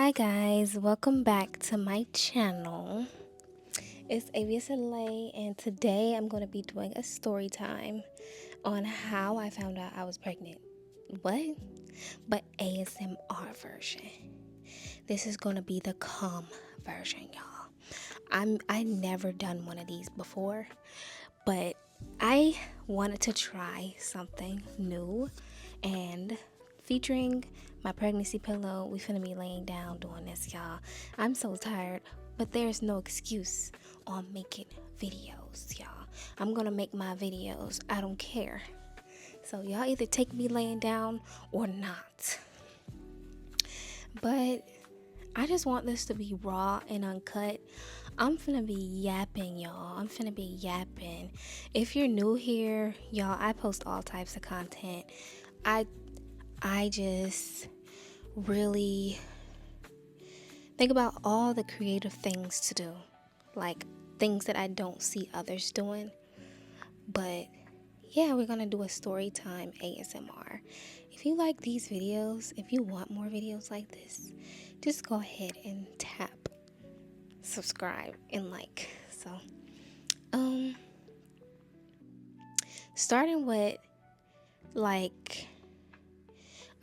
Hi guys, welcome back to my channel. It's Aviah and today I'm going to be doing a story time on how I found out I was pregnant. What? But ASMR version. This is going to be the calm version, y'all. I never done one of these before, but I wanted to try something new and featuring my pregnancy pillow. We finna be laying down doing this, y'all. I'm so tired, but there's no excuse on making videos, y'all. I'm gonna make my videos. I don't care. So y'all either take me laying down or not. But I just want this to be raw and uncut. I'm finna be yapping, y'all. I'm finna be yapping. If you're new here, y'all, I post all types of content. I just really think about all the creative things to do, like things that I don't see others doing. But yeah, we're gonna do a story time ASMR. If you like these videos, if you want more videos like this, just go ahead and tap subscribe and like. So, starting with like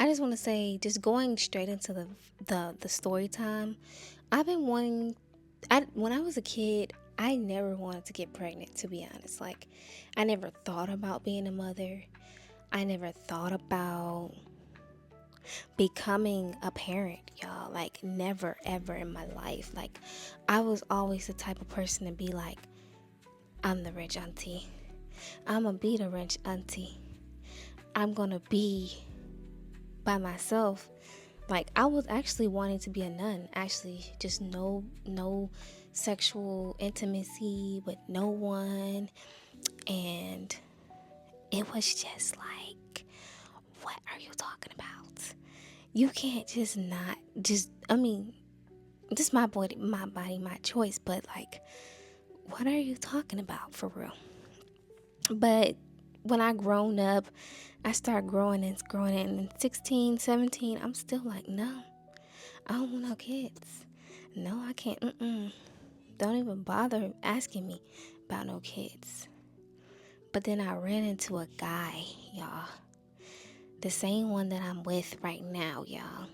I just want to say, just going straight into the story time. I've been wanting. When I was a kid, I never wanted to get pregnant. To be honest, like I never thought about being a mother. I never thought about becoming a parent, y'all. Like never ever in my life. Like I was always the type of person to be like, I'm the rich auntie. I'ma be the rich auntie. I'm gonna be by myself. Like I was actually wanting to be a nun, actually, just no sexual intimacy with no one. And it was just like, what are you talking about? You can't just not just, I mean, this is my body, my choice, but like, what are you talking about for real? But when I grown up, I started growing and 16, 17, I'm still like, no, I don't want no kids. No, I can't. Don't even bother asking me about no kids. But then I ran into a guy, y'all. The same one that I'm with right now, y'all.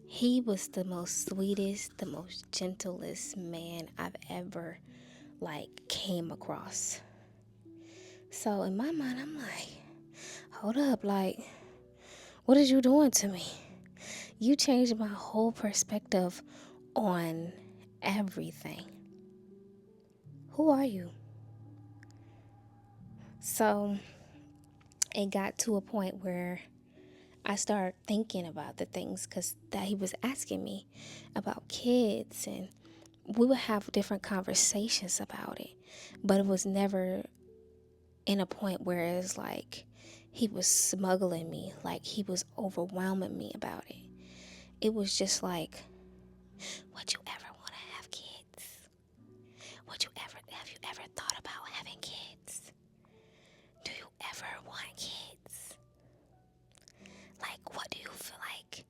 He was the most sweetest, the most gentlest man I've ever came across. So in my mind, I'm like, hold up, like, what is you doing to me? You changed my whole perspective on everything. Who are you? So it got to a point where I started thinking about the things because that he was asking me about kids, and we would have different conversations about it, but it was never in a point where it's like he was smuggling me, like he was overwhelming me about it. It was just like, would you ever want to have kids? Have you ever thought about having kids? Do you ever want kids? Like, what do you feel like?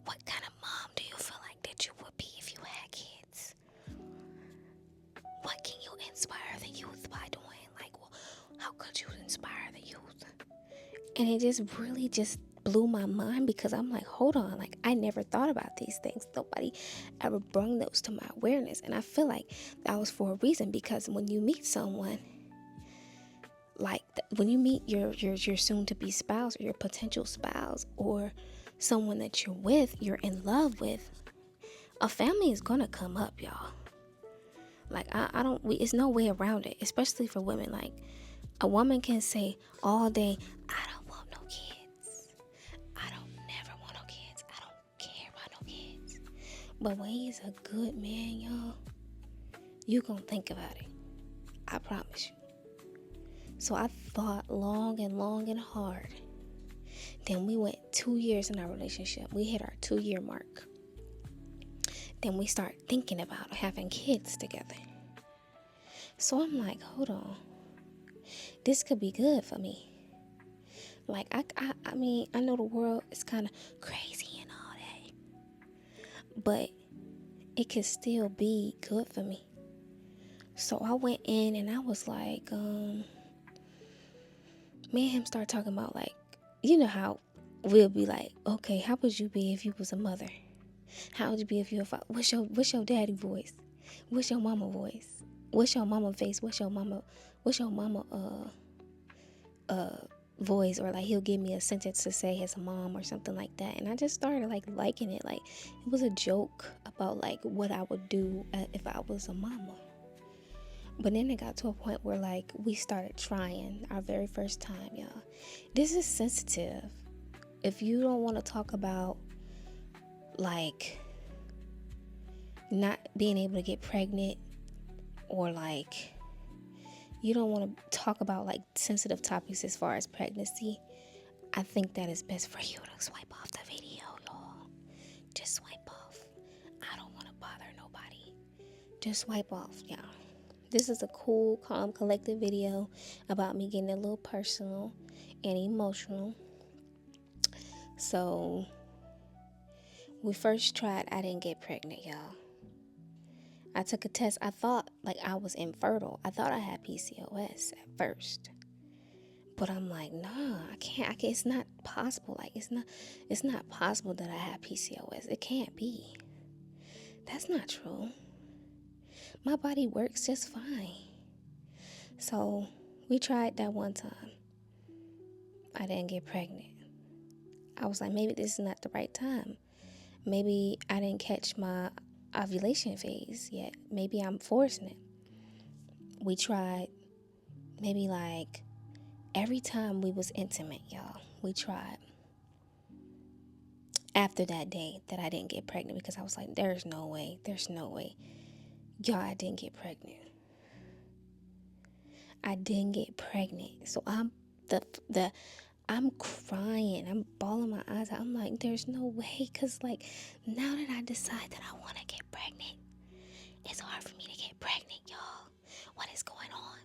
What kind of mom do you feel like that you would be if you had kids? What can you inspire the youth by doing? Like, well, how could you inspire the youth? And it just really just blew my mind because I'm like, hold on, like I never thought about these things. Nobody ever brought those to my awareness. And I feel like that was for a reason, because when you meet someone, when you meet your soon to be spouse or your potential spouse or someone that you're in love with, a family is gonna come up, y'all. Like it's no way around it, especially for women. Like a woman can say all day, I don't want no kids. I don't never want no kids. I don't care about no kids. But when he's a good man, y'all, you gonna think about it. I promise you. So I thought long and hard. Then we went 2 years in our relationship. We hit our 2-year mark. Then we start thinking about having kids together. So I'm like, hold on. This could be good for me. Like, I mean, I know the world is kind of crazy and all that. but it could still be good for me. So I went in and I was like, me and him started talking about, like, you know how we'll be like, okay, how would you be if you was a mother? How would you be if you were a father? What's your daddy voice? What's your mama voice? What's your mama face? What's your mama voice? Or like he'll give me a sentence to say as a mom or something like that. And I just started like liking it. Like it was a joke about like what I would do if I was a mama. But then it got to a point where like we started trying our very first time, y'all. This is sensitive. If you don't want to talk about like not being able to get pregnant, or like you don't want to talk about like sensitive topics as far as pregnancy, I think that it's best for you to swipe off the video, y'all. Just swipe off. I don't want to bother nobody. Just swipe off, y'all. This is a cool, calm, collected video about me getting a little personal and emotional. So, we first tried, I didn't get pregnant, y'all. I took a test. I thought like I was infertile. I thought I had PCOS at first. But I'm like, nah, I can't. It's not possible. Like, it's not possible that I have PCOS. It can't be. That's not true. My body works just fine. So, we tried that one time. I didn't get pregnant. I was like, maybe this is not the right time. Maybe I didn't catch my ovulation phase yet. Maybe I'm forcing it. We tried maybe like every time we was intimate, y'all. We tried. After that day that I didn't get pregnant, because I was like, there's no way. Y'all, I didn't get pregnant. I didn't get pregnant. So I'm crying. I'm bawling my eyes out. I'm like, there's no way. Because, like, now that I decide that I want to get pregnant, it's hard for me to get pregnant, y'all. What is going on?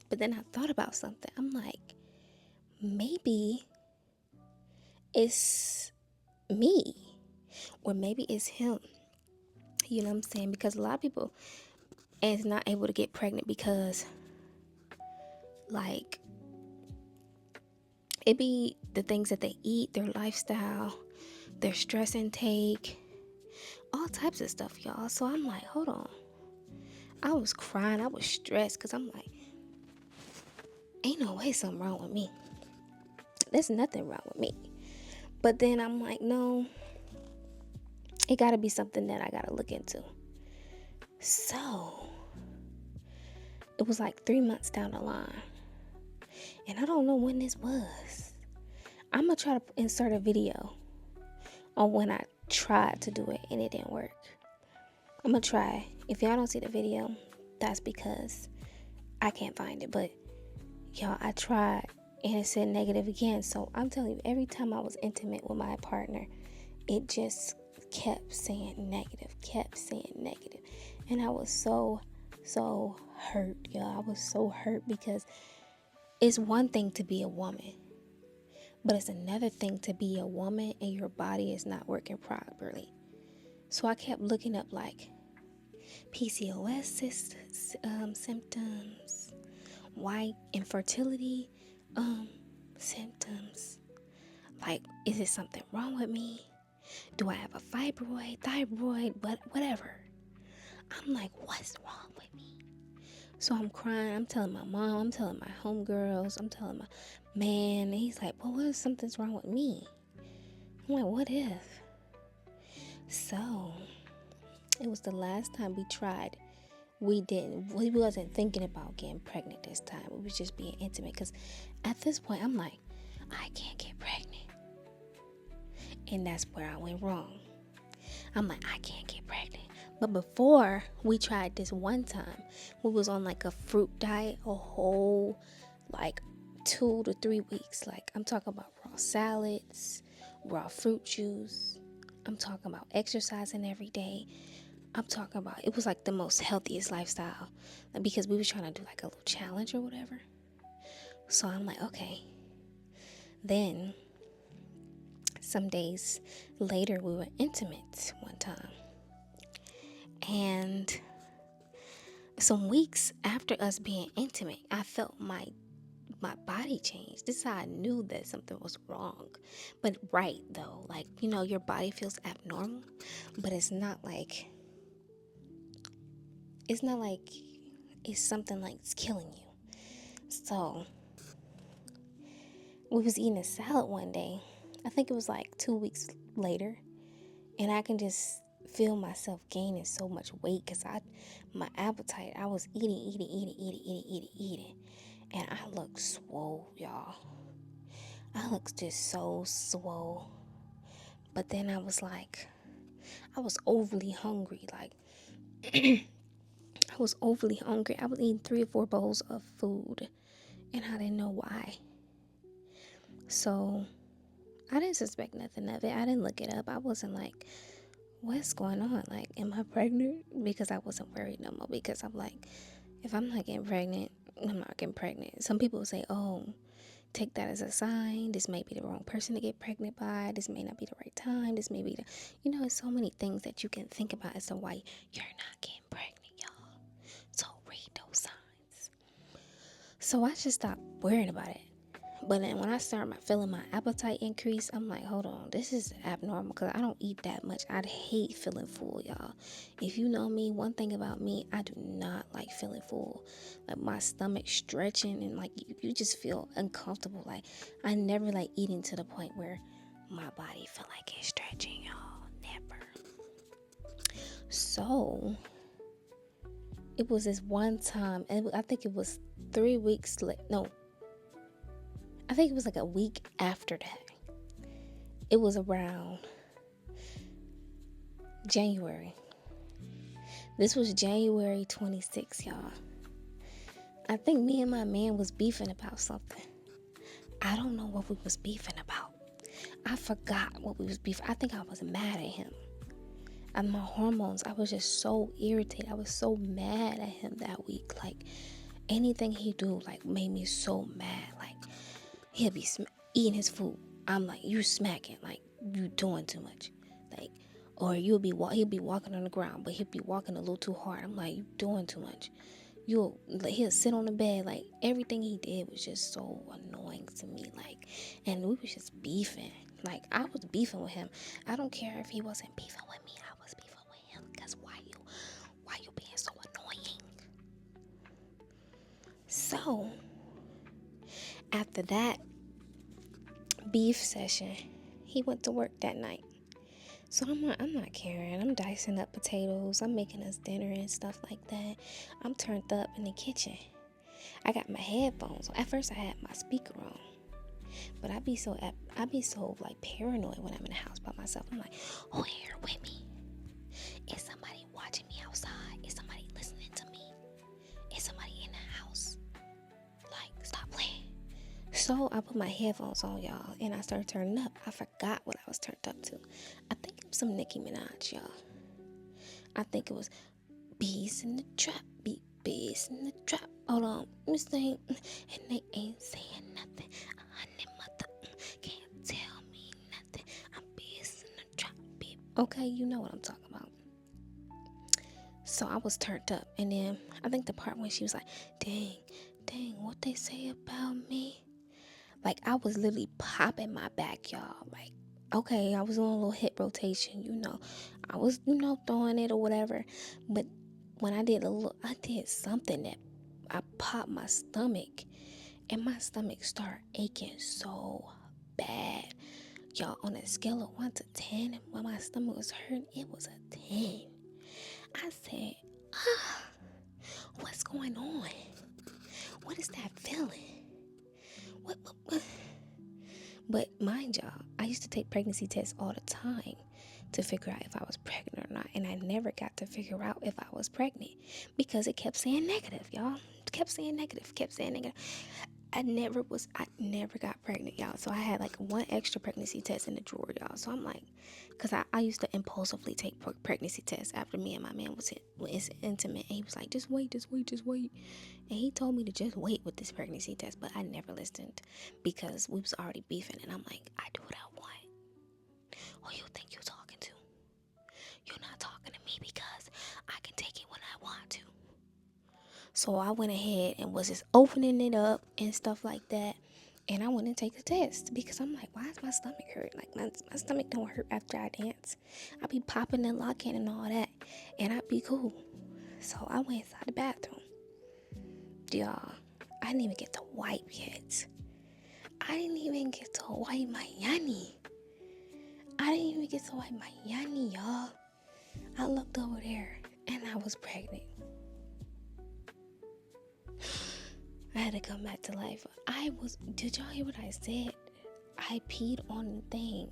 But then I thought about something. I'm like, maybe it's me. Or maybe it's him. You know what I'm saying? Because a lot of people is not able to get pregnant because, like, it be the things that they eat, their lifestyle, their stress intake, all types of stuff, y'all. So I'm like, hold on. I was crying. I was stressed because I'm like, ain't no way something wrong with me. There's nothing wrong with me. But then I'm like, no, it got to be something that I got to look into. So it was like 3 months down the line. And I don't know when this was. I'm going to try to insert a video on when I tried to do it and it didn't work. I'm going to try. If y'all don't see the video, that's because I can't find it. But y'all, I tried and it said negative again. So I'm telling you, every time I was intimate with my partner, it just kept saying negative. And I was so hurt, y'all. I was so hurt because it's one thing to be a woman, but it's another thing to be a woman and your body is not working properly. So I kept looking up like PCOS symptoms, white infertility symptoms. Like, is it something wrong with me? Do I have a fibroid, thyroid, whatever? I'm like, what's wrong with me? So I'm crying. I'm telling my mom. I'm telling my homegirls. I'm telling my man. And he's like, well, what if something's wrong with me? I'm like, what if? So it was the last time we tried. We wasn't thinking about getting pregnant this time. We was just being intimate. Because at this point, I'm like, I can't get pregnant. And that's where I went wrong. I'm like, I can't get pregnant. But before we tried this one time, we was on like a fruit diet, a whole like 2 to 3 weeks. Like, I'm talking about raw salads, raw fruit juice. I'm talking about exercising every day. I'm talking about, it was like the most healthiest lifestyle, because we was trying to do like a little challenge or whatever. So I'm like, okay. Then some days later, we were intimate one time. And some weeks after us being intimate, I felt my body changed. This is how I knew that something was wrong. But right though, like, your body feels abnormal, but it's not like it's something like it's killing you. So we was eating a salad one day. I think it was like 2 weeks later, and I can just feel myself gaining so much weight because my appetite, I was eating, and I looked swole, y'all. I looked just so swole. But then I was overly hungry. Like, I was overly hungry. I was eating 3 or 4 bowls of food, and I didn't know why. So I didn't suspect nothing of it. I didn't look it up. I wasn't like, what's going on? Like, am I pregnant? Because I wasn't worried no more. Because I'm like, if I'm not getting pregnant, I'm not getting pregnant. Some people say, oh, take that as a sign. This may be the wrong person to get pregnant by. This may not be the right time. This may be it's so many things that you can think about as to why you're not getting pregnant, y'all. So read those signs. So I just stopped worrying about it. But then when I started feeling my appetite increase, I'm like, hold on, this is abnormal because I don't eat that much. I'd hate feeling full, y'all. If you know me, one thing about me, I do not like feeling full. Like my stomach stretching and like you just feel uncomfortable. Like I never like eating to the point where my body feel like it's stretching, y'all. Never. So it was this one time, and I think it was 3 weeks late. No, I think it was like a week after that. It was around January. This was January 26th, y'all. I think me and my man was beefing about something. I don't know what we was beefing about. I forgot what we was beefing. I think I was mad at him. And my hormones, I was just so irritated. I was so mad at him that week. Like anything he do, like made me so mad. Like he'll be eating his food. I'm like, you smacking, like you doing too much, like, or he'll be walking on the ground, but he'll be walking a little too hard. I'm like, you doing too much. He'll sit on the bed, like everything he did was just so annoying to me, like, and we was just beefing. Like I was beefing with him. I don't care if he wasn't beefing with me. I was beefing with him because why you being so annoying? So after that beef session, he went to work that night. So I'm not caring. I'm dicing up potatoes. I'm making us dinner and stuff like that. I'm turned up in the kitchen. I got my headphones on. At first I had my speaker on. But I be so like paranoid when I'm in the house by myself. I'm like, who here with me? Is somebody watching me outside? Is somebody listening to me? Is somebody in the house? Like, stop playing. So I put my headphones on, y'all, and I started turning up. I forgot what I was turned up to. I think it was some Nicki Minaj, y'all. I think it was Bees in the Trap, Bees in the Trap. Hold on, let me sing. And they ain't saying nothing. Honey mother can't tell me nothing. I'm Bees in the Trap, beep. Okay, you know what I'm talking about. So I was turned up, and then I think the part when she was like, dang, what they say about me? Like, I was literally popping my back, y'all. Like, okay, I was on a little hip rotation, I was, throwing it or whatever. But when I did something that I popped my stomach. And my stomach started aching so bad. Y'all, on a scale of 1 to 10, when my stomach was hurting, it was a 10. I said, what's going on? What is that feeling? What? But mind y'all, I used to take pregnancy tests all the time to figure out if I was pregnant or not. And I never got to figure out if I was pregnant because it kept saying negative, y'all. It kept saying negative. I never got pregnant, y'all. So I had like one extra pregnancy test in the drawer, y'all. So I'm like, because I used to impulsively take pregnancy tests after me and my man was intimate. And he was like, just wait. And he told me to just wait with this pregnancy test. But I never listened because we was already beefing. And I'm like, I do what I want. Who you think you're talking to? You're not talking to me because I So I went ahead and was just opening it up and stuff like that. And I went and take the test because I'm like, why is my stomach hurt? Like my stomach don't hurt after I dance. I be popping and locking and all that, and I'd be cool. So I went inside the bathroom. Y'all, I didn't even get to wipe yet. I didn't even get to wipe my yanny. Y'all. I looked over there and I was pregnant. I had to come back to life. Did y'all hear what I said? I peed on the thing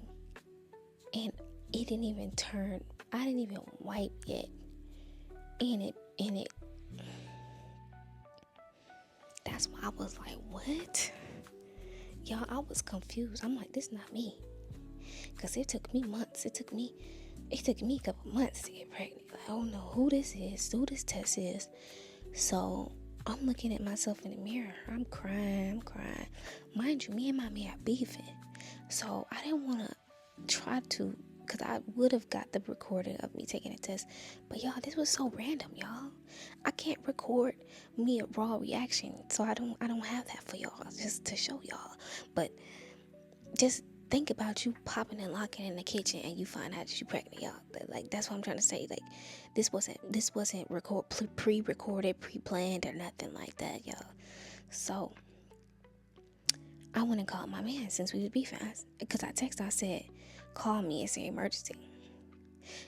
and it didn't even turn. I didn't even wipe yet. And it. That's why I was like, what? Y'all, I was confused. I'm like, this not me. Because it took me months. It took me a couple months to get pregnant. Like, I don't know who this test is. So I'm looking at myself in the mirror. I'm crying. Mind you, me and my man are beefing. So I didn't want to try to, because I would have got the recording of me taking a test. But y'all, this was so random, y'all. I can't record me a raw reaction. So I don't have that for y'all, just to show y'all. But just think about you popping and locking in the kitchen and you find out that you're pregnant, y'all. Like, that's what I'm trying to say. Like, this wasn't pre-recorded, pre-planned, or nothing like that, y'all. So I went and called my man since we was beefing, because I texted. I said, call me, it's an emergency.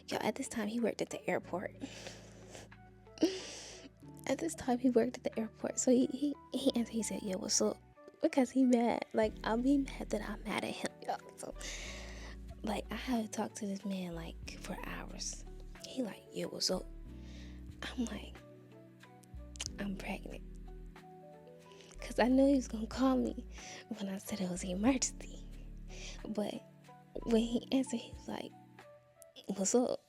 Y'all, at this time he worked at the airport. So he answered. He said, yo, what's up? Because he mad. Like, I'll be mad that I'm mad at him, y'all. So, like, I had to talk to this man, like, for hours. He like, yo, what's up? I'm like, I'm pregnant. Because I knew he was going to call me when I said it was an emergency. But when he answered, he was like, what's up?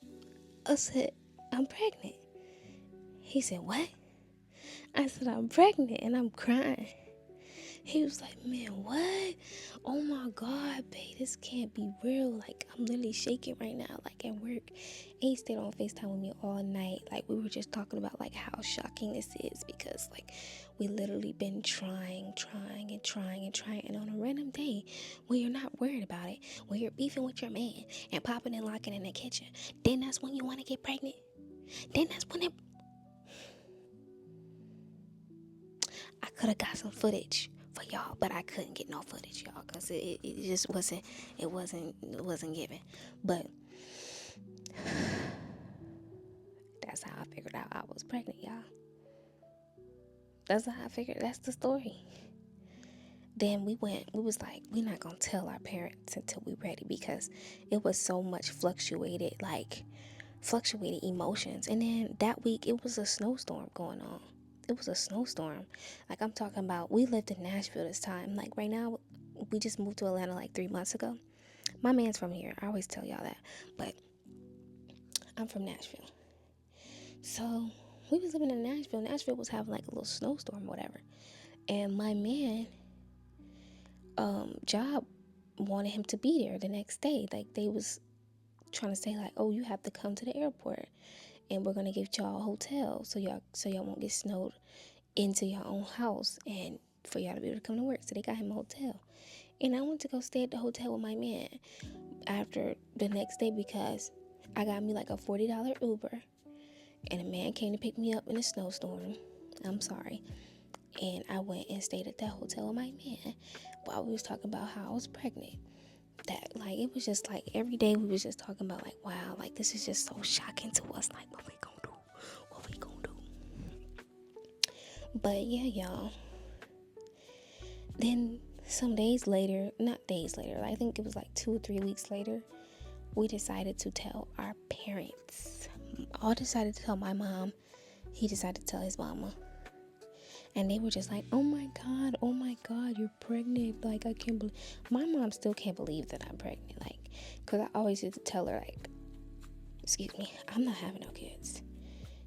I said, I'm pregnant. He said, what? I said, I'm pregnant, and I'm crying. He was like, man, what? Oh my God, babe, this can't be real. Like, I'm literally shaking right now, like at work. And he stayed on FaceTime with me all night. Like, we were just talking about like how shocking this is, because like we literally been trying. And on a random day when you're not worried about it, when you're beefing with your man and popping and locking in the kitchen, then that's when you want to get pregnant. Then that's when I could have got some footage for y'all, but I couldn't get no footage, y'all, because it just wasn't given. But that's how I figured out I was pregnant, y'all. That's the story. Then we was like, we're not gonna tell our parents until we're ready, because it was so much fluctuated emotions. And then that week it was a snowstorm going on. Like, I'm talking about, we lived in Nashville this time. Like, right now, we just moved to Atlanta like 3 months ago. My man's from here. I always tell y'all that. But I'm from Nashville. So we was living in Nashville. Nashville was having like a little snowstorm or whatever. And my man, job wanted him to be there the next day. Like, they was trying to say like, oh, you have to come to the airport and we're gonna give y'all a hotel so y'all won't get snowed into your own house, and for y'all to be able to come to work. So they got him a hotel, and I went to go stay at the hotel with my man after the next day, because I got me like a $40 Uber, and a man came to pick me up in a snowstorm. I'm sorry. And I went and stayed at that hotel with my man while we was talking about how I was pregnant. That, like, it was just like every day we was just talking about like, wow, like, this is just so shocking to us. Like, what we gonna do? But yeah, y'all. Then some days later, not days later, I think it was like 2 or 3 weeks later, we decided to tell our parents. I decided to tell my mom. He decided to tell his mama. And they were just like, oh my God, you're pregnant. Like, I can't believe. My mom still can't believe that I'm pregnant. Like, because I always used to tell her, like, excuse me, I'm not having no kids.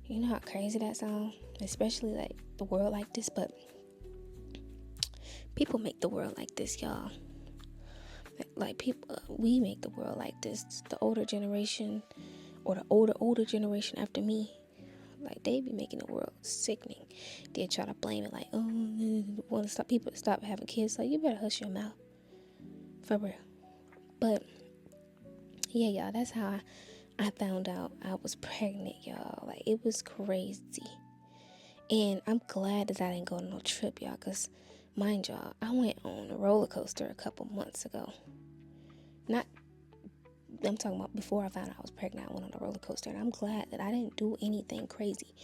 You know how crazy that sounds? Especially like the world like this, but people make the world like this, y'all. Like, people, we make the world like this. The older generation, or the older generation after me, Like, they be making the world sickening. They try to blame it like, oh, want to stop people to stop having kids. Like, you better hush your mouth. For real. But, yeah, y'all, that's how I found out I was pregnant, y'all. Like, it was crazy. And I'm glad that I didn't go on no trip, y'all. Because, mind y'all, I went on a roller coaster a couple months ago. I'm talking about before I found out I was pregnant, I went on a roller coaster. And I'm glad that I didn't do anything crazy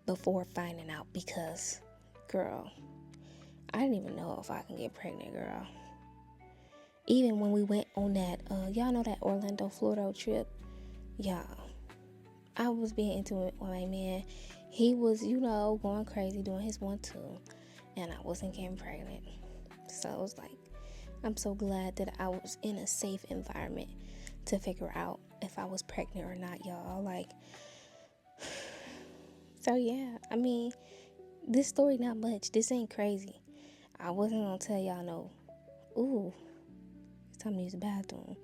before finding out. Because, girl, I didn't even know if I can get pregnant, girl. Even when we went on that, y'all know that Orlando, Florida trip? Y'all, I was being intimate with my man. He was, going crazy, doing his 1-2. And I wasn't getting pregnant. So it was like, I'm so glad that I was in a safe environment to figure out if I was pregnant or not, y'all. Like, so yeah, I mean, this story not much. This ain't crazy. I wasn't gonna tell y'all no, ooh, it's time to use the bathroom.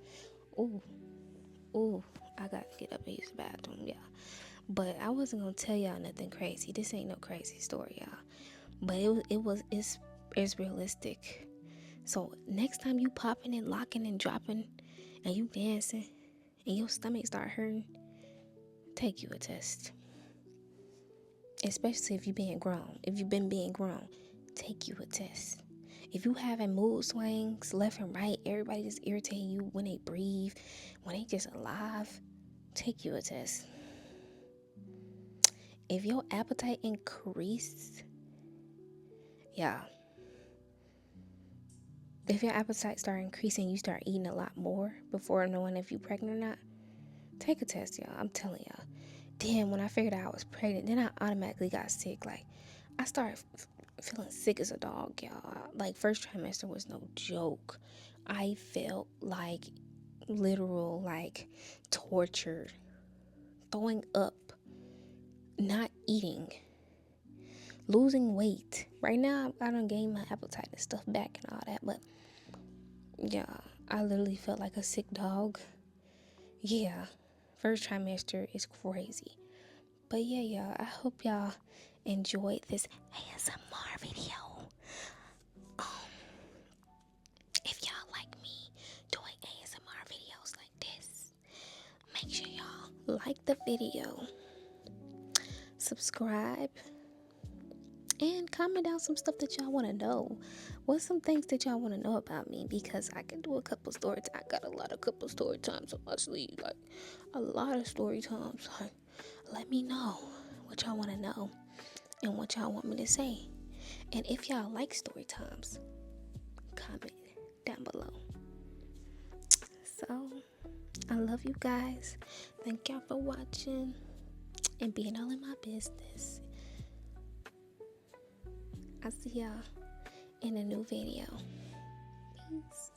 Ooh, I gotta get up and use the bathroom, yeah. But I wasn't gonna tell y'all nothing crazy. This ain't no crazy story, y'all. But it's realistic. So next time you popping and locking and dropping and you dancing and your stomach start hurting, take you a test. Especially if you've been being grown, take you a test. If you having mood swings left and right, everybody just irritating you when they breathe, when they just alive, take you a test. If your appetite increased, yeah. If your appetite start increasing, you start eating a lot more before knowing if you're pregnant or not, take a test, y'all. I'm telling y'all. Then when I figured out I was pregnant, then I automatically got sick. Like, I started feeling sick as a dog, y'all. Like, first trimester was no joke. I felt like literal, like, tortured, throwing up, not eating, losing weight. Right now, I done gained my appetite and stuff back and all that, but yeah, I literally felt like a sick dog. Yeah, first trimester is crazy. But yeah, y'all, I hope y'all enjoyed this ASMR video. If y'all like me doing ASMR videos like this, make sure y'all like the video, subscribe, and comment down some stuff that y'all want to know. What's some things that y'all want to know about me? Because I can do a couple story times. I got a lot of couple story times on my sleeve. Like, a lot of story times. Like, let me know what y'all want to know and what y'all want me to say. And if y'all like story times, comment down below. So, I love you guys. Thank y'all for watching and being all in my business. I'll see y'all in a new video. Peace.